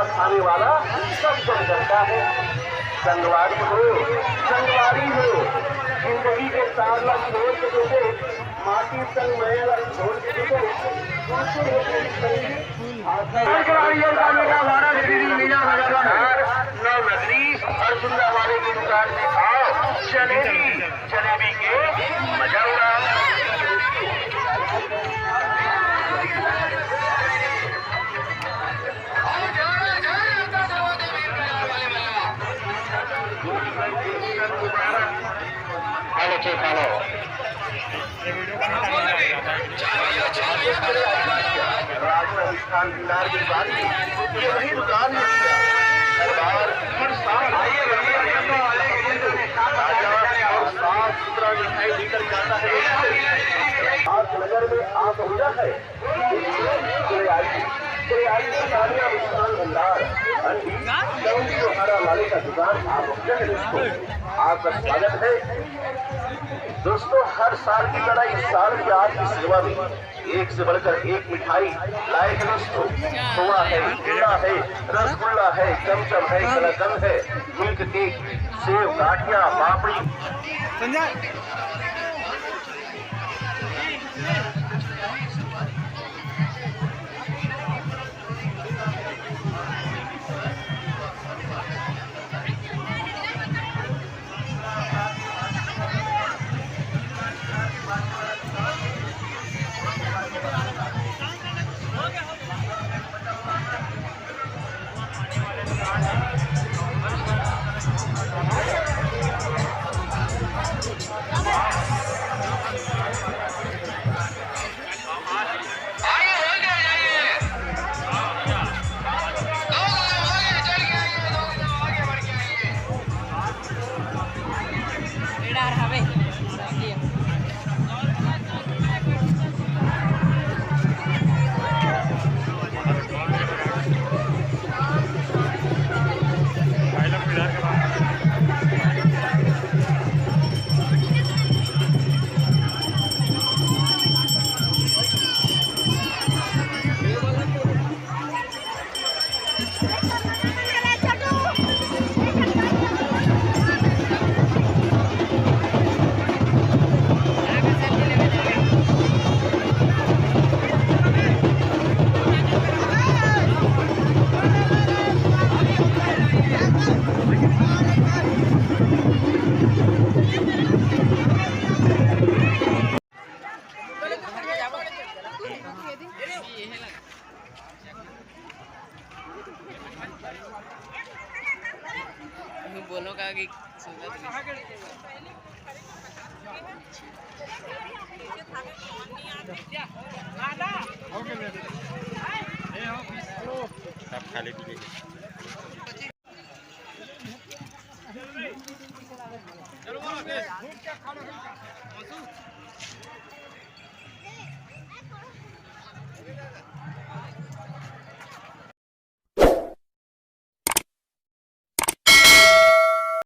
खाने वाला सब जन करता है। संगवारी हो जिंदगी के सारला छोड़ के देते माटी संग मैला छोड़ के देते अर्जुन वाले की दुकान में आओ जलेबी के मजा उड़ा। राजस्थान बिहार की बात ये वही दुकान है हर साल और साफ सुथरा मिठाई लेकर जाता है। आज नगर में आसुविधा है भंडार वाले का दुकान आपका स्वागत है दोस्तों। हर साल की तरह इस साल भी आपकी सेवा में एक से बढ़कर एक मिठाई लाए हैं दोस्तों। खोआ है, पेड़ा है, रसगुल्ला है, चमचम है, कलाकंद है, मिल्क केक, सेव, गाठिया, पापड़ी। बोलो का कि खाली भूख क्या खाना है